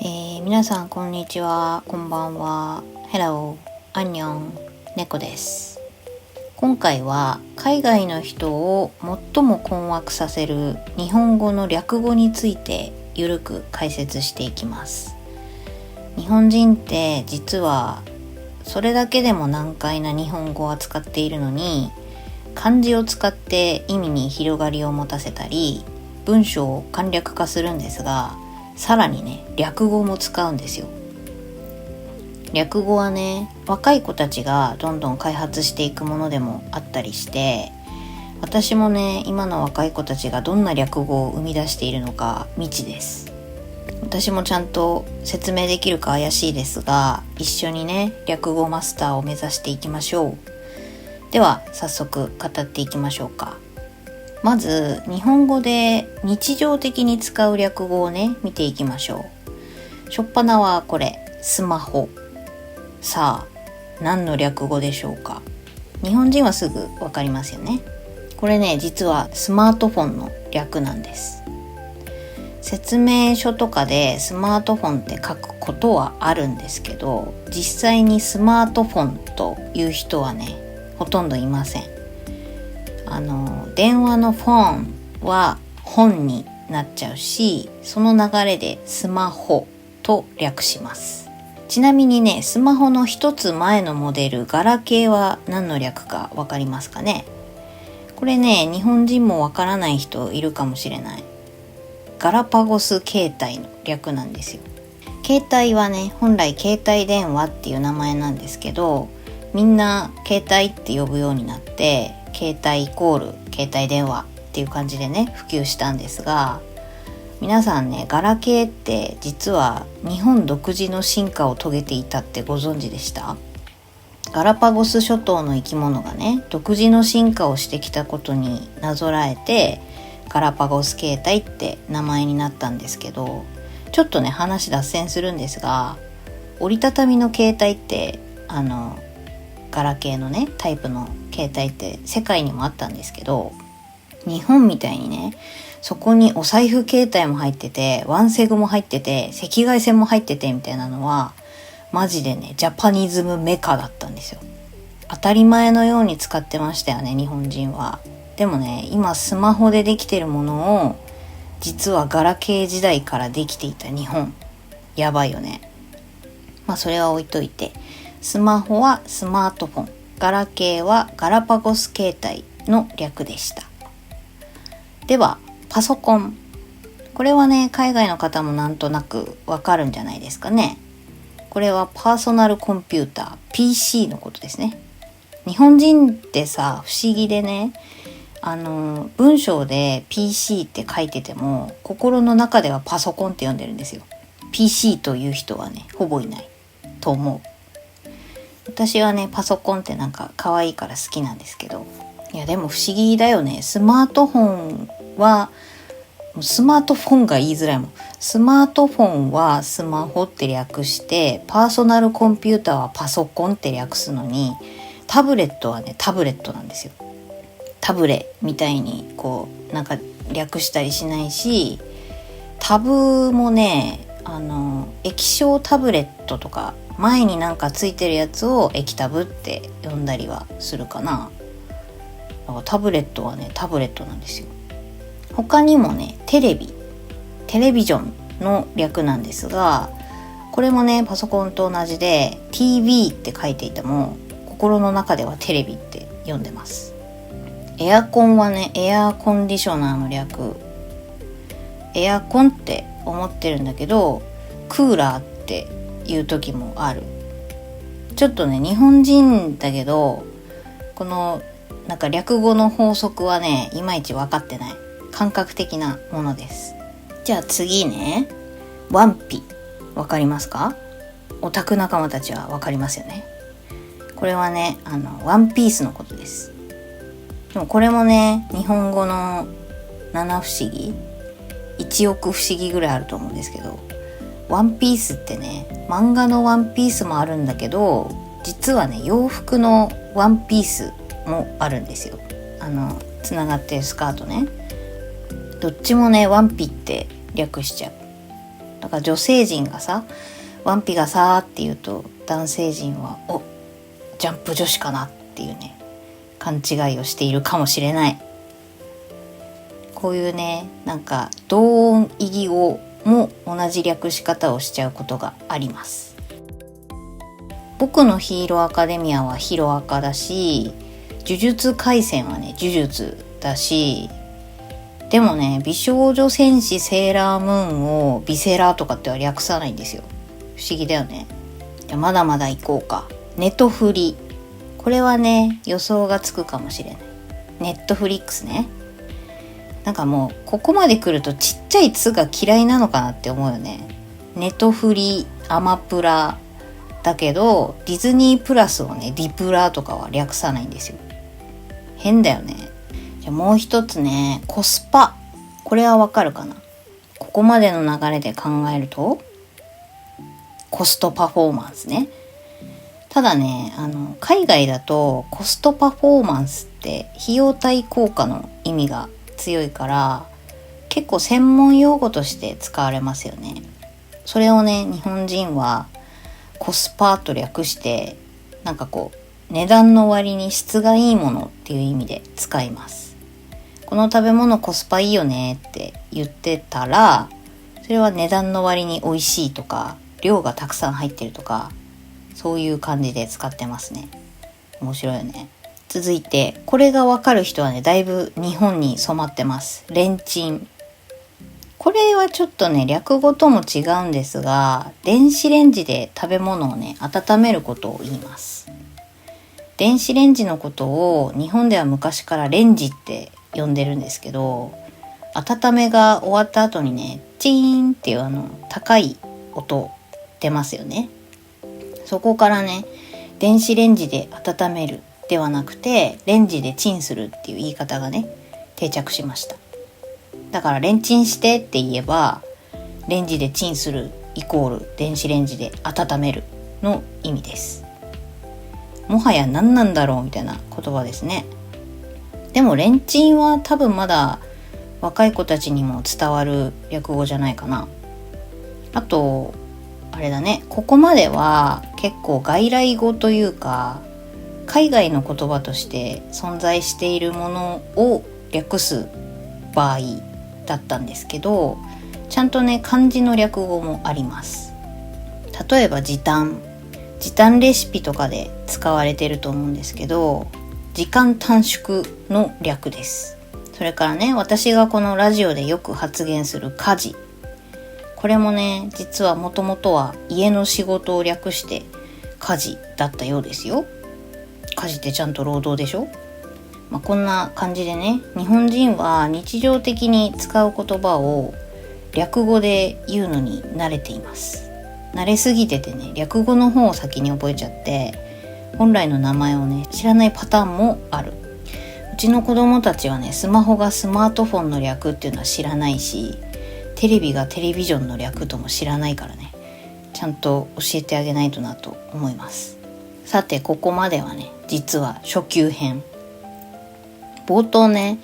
皆さんこんにちは、こんばんは。Hello、アンニョン、猫です。今回は海外の人を最も困惑させる日本語の略語についてゆるく解説していきます。日本人って実はそれだけでも難解な日本語を扱っているのに、漢字を使って意味に広がりを持たせたり、文章を簡略化するんですが、さらにね、略語も使うんですよ。略語はね、若い子たちがどんどん開発していくものでもあったりして、私もね、今の若い子たちがどんな略語を生み出しているのか未知です。私もちゃんと説明できるか怪しいですが、一緒にね、略語マスターを目指していきましょう。では早速語っていきましょうか。まず日本語で日常的に使う略語をね、見ていきましょう。初っ端はこれ、スマホ。さあ、何の略語でしょうか。日本人はすぐわかりますよね。これね、実はスマートフォンの略なんです。説明書とかでスマートフォンって書くことはあるんですけど、実際にスマートフォンという人はね、ほとんどいません。電話のフォンは本になっちゃうし、その流れでスマホと略します。ちなみにね、スマホの一つ前のモデル、ガラケーは何の略かわかりますかね。これね、日本人もわからない人いるかもしれない。ガラパゴス携帯の略なんですよ。携帯はね、本来携帯電話っていう名前なんですけど、みんな携帯って呼ぶようになって、携帯イコール携帯電話っていう感じでね、普及したんですが、皆さんね、ガラケーって実は日本独自の進化を遂げていたってご存知でした？ガラパゴス諸島の生き物がね、独自の進化をしてきたことになぞらえて、ガラパゴス携帯って名前になったんですけど、ちょっとね、話脱線するんですが、折りたたみの携帯ってガラケーのね、タイプの携帯って世界にもあったんですけど、日本みたいにね、そこにお財布携帯も入ってて、ワンセグも入ってて、赤外線も入っててみたいなのは、マジでね、ジャパニズムメカだったんですよ。当たり前のように使ってましたよね、日本人は。でもね、今スマホでできてるものを、実はガラケー時代からできていた日本。やばいよね。まあそれは置いといて、スマホはスマートフォン、ガラケーはガラパゴス携帯の略でした。では、パソコン。これはね、海外の方もなんとなくわかるんじゃないですかね。これはパーソナルコンピューター、PC のことですね。日本人ってさ、不思議でね、文章で PC って書いてても、心の中ではパソコンって呼んでるんですよ。PC という人はね、ほぼいないと思う。私はね、パソコンってなんか可愛いから好きなんですけど、いやでも不思議だよね。スマートフォンは、スマートフォンが言いづらいもん。スマートフォンはスマホって略して、パーソナルコンピューターはパソコンって略すのに、タブレットはね、タブレットなんですよ。タブレみたいにこうなんか略したりしないし、タブもね、液晶タブレットとか前になんかついてるやつを液タブって呼んだりはするかな。だからタブレットはね、タブレットなんですよ。他にもね、テレビジョンの略なんですが、これもね、パソコンと同じで TV って書いていても、心の中ではテレビって呼んでます。エアコンはね、エアコンディショナーの略。エアコンって思ってるんだけど、クーラーっていう時もある。ちょっとね、日本人だけど、このなんか略語の法則はね、いまいち分かってない。感覚的なものです。じゃあ次ね、ワンピ。わかりますか？オタク仲間たちはわかりますよね。これはね、ワンピースのことです。でもこれもね、日本語の七不思議、1億不思議ぐらいあると思うんですけど、ワンピースってね、漫画のワンピースもあるんだけど、実はね、洋服のワンピースもあるんですよ。つながってるスカートね。どっちもね、ワンピって略しちゃう。だから女性陣がさ、ワンピがさーって言うと男性陣はジャンプ女子かなっていうね、勘違いをしているかもしれない。こういうね、なんか同音異義語も同じ略し方をしちゃうことがあります。僕のヒーローアカデミアはヒロアカだし、呪術廻戦はね呪術だし、でもね美少女戦士セーラームーンをビセラとかっては略さないんですよ。不思議だよね。じゃあまだまだ行こうか。ネトフリ、これはね予想がつくかもしれない。ネットフリックスね。なんかもうここまで来るとちっちゃい「つ」が嫌いなのかなって思うよね。ネトフリ、アマプラだけどディズニープラスをねディプラとかは略さないんですよ。変だよね。じゃあもう一つね、コスパ、これはわかるかな。ここまでの流れで考えるとコストパフォーマンスね。ただね、海外だとコストパフォーマンスって費用対効果の意味が強いから結構専門用語として使われますよね。それをね日本人はコスパと略して、なんかこう値段の割に質がいいものっていう意味で使います。この食べ物コスパいいよねって言ってたら、それは値段の割に美味しいとか量がたくさん入ってるとか、そういう感じで使ってますね。面白いよね。続いて、これがわかる人はねだいぶ日本に染まってます。レンチン。これはちょっとね略語とも違うんですが、電子レンジで食べ物をね温めることを言います。電子レンジのことを日本では昔からレンジって呼んでるんですけど、温めが終わった後にねチーンっていう高い音出ますよね。そこからね電子レンジで温めるではなくてレンジでチンするっていう言い方がね定着しました。だからレンチンしてって言えばレンジでチンするイコール電子レンジで温めるの意味です。もはや何なんだろうみたいな言葉ですね。でもレンチンは多分まだ若い子たちにも伝わる略語じゃないかな。あとあれだね、ここまでは結構外来語というか海外の言葉として存在しているものを略す場合だったんですけど、ちゃんとね漢字の略語もあります。例えば時短レシピとかで使われてると思うんですけど、時間短縮の略です。それからね、私がこのラジオでよく発言する家事、これもね実はもともとは家の仕事を略して家事だったようですよ。家事ってちゃんと労働でしょ。こんな感じでね、日本人は日常的に使う言葉を略語で言うのに慣れています。慣れすぎててね、略語の方を先に覚えちゃって本来の名前をね知らないパターンもある。うちの子供たちはね、スマホがスマートフォンの略っていうのは知らないし、テレビがテレビジョンの略とも知らないからね、ちゃんと教えてあげないとなと思います。さてここまではね実は初級編。冒頭ね、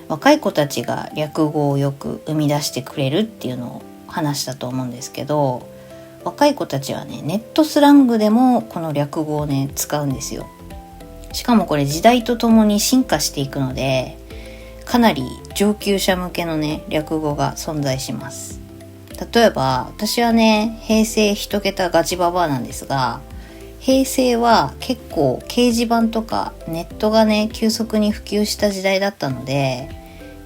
若い子たちが略語をよく生み出してくれるっていうのを話したと思うんですけど、若い子たちはねネットスラングでもこの略語をね使うんですよ。しかもこれ時代とともに進化していくので、かなり上級者向けのね略語が存在します。例えば私はね平成一桁ガチババアなんですが、平成は結構掲示板とかネットがね急速に普及した時代だったので、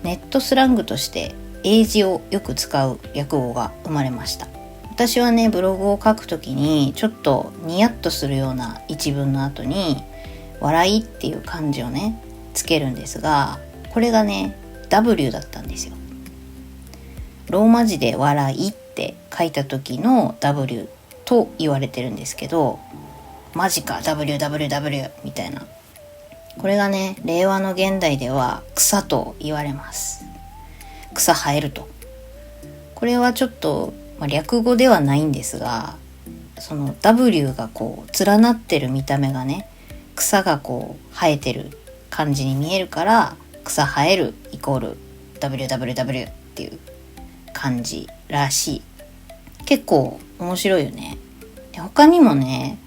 ネットスラングとして英字をよく使う略語が生まれました。私はねブログを書くときにちょっとニヤッとするような一文の後に笑いっていう漢字をねつけるんですが、これがね W だったんですよ。ローマ字で笑いって書いた時の W と言われてるんですけど、マジか WWW みたいな、これがね令和の現代では草と言われます。草生えると。これはちょっと、略語ではないんですが、その W がこう連なってる見た目がね、草がこう生えてる感じに見えるから、草生えるイコール WWW っていう感じらしい。結構面白いよね。で他にもね、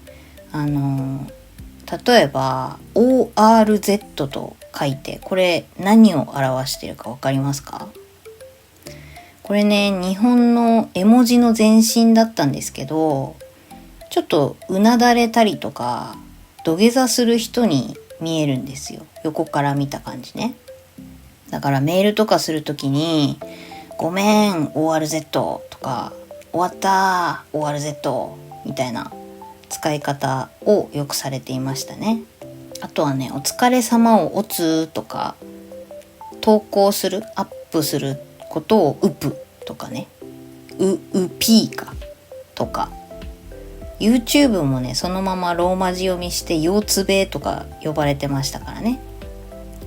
例えば ORZ と書いて、これ何を表しているかわかりますか？これね、日本の絵文字の前身だったんですけど、ちょっとうなだれたりとか土下座する人に見えるんですよ。横から見た感じね。だからメールとかするときに、ごめん ORZ とか、終わった ORZ みたいな使い方をよくされていましたね。あとはね、お疲れ様をおつとか、投稿する、アップすることをうぷとかね、うぴーかとか、YouTube もね、そのままローマ字読みして腰つべとか呼ばれてましたからね。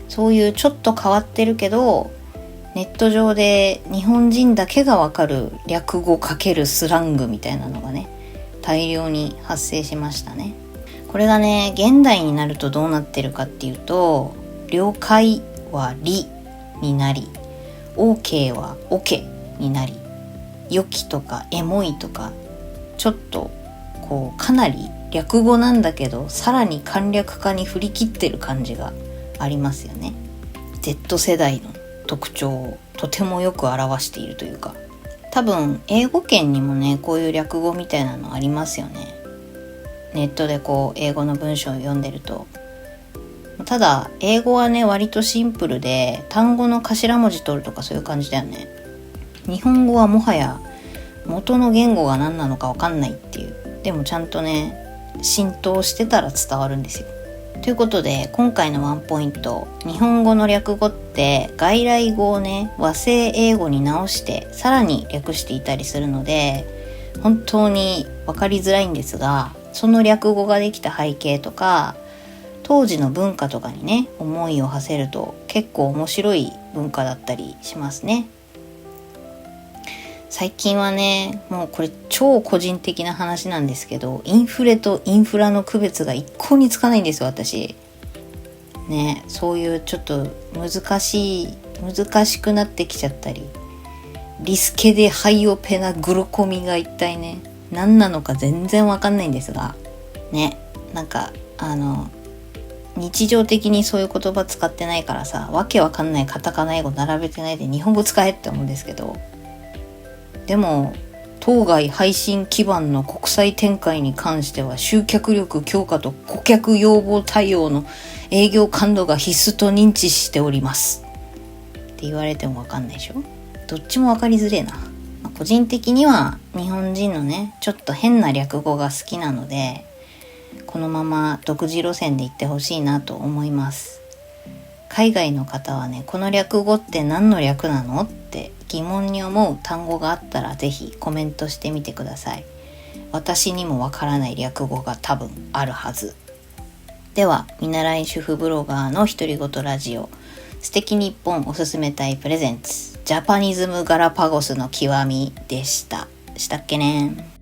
そういうちょっと変わってるけど、ネット上で日本人だけがわかる略語×スラングみたいなのがね、大量に発生しましたね。これがね、現代になるとどうなってるかっていうと、了解はりになり、OK は OK になり、よきとかエモいとか、ちょっとこうかなり略語なんだけど、さらに簡略化に振り切ってる感じがありますよね。Z 世代の特徴をとてもよく表しているというか、多分英語圏にもね、こういう略語みたいなのありますよね。ネットでこう英語の文章を読んでると。ただ英語はね、割とシンプルで、単語の頭文字取るとかそういう感じだよね。日本語はもはや元の言語が何なのか分かんないっていう。でもちゃんとね、浸透してたら伝わるんですよ。ということで、今回のワンポイント、日本語の略語って外来語をね、和製英語に直してさらに略していたりするので、本当に分かりづらいんですが、その略語ができた背景とか、当時の文化とかにね、思いを馳せると結構面白い文化だったりしますね。最近はね、もうこれ超個人的な話なんですけど、インフレとインフラの区別が一向につかないんですよ、私。ね、そういうちょっと難しくなってきちゃったり、リスケでハイオペなグロコミが一体ね、何なのか全然わかんないんですが、ね、なんか日常的にそういう言葉使ってないからさ、わけわかんないカタカナ英語並べてないで日本語使えって思うんですけど、でも当該配信基盤の国際展開に関しては集客力強化と顧客要望対応の営業感度が必須と認知しておりますって言われてもわかんないでしょ。どっちもわかりづれえな。個人的には日本人のね、ちょっと変な略語が好きなので、このまま独自路線で行ってほしいなと思います。海外の方はね、この略語って何の略なのって疑問に思う単語があったら、ぜひコメントしてみてください。私にもわからない略語が多分あるはず。では、見習い主婦ブロガーの独り言ラジオ、素敵日本おすすめ隊プレゼンツ、ジャパニズムガラパゴスの極みでした。したっけね。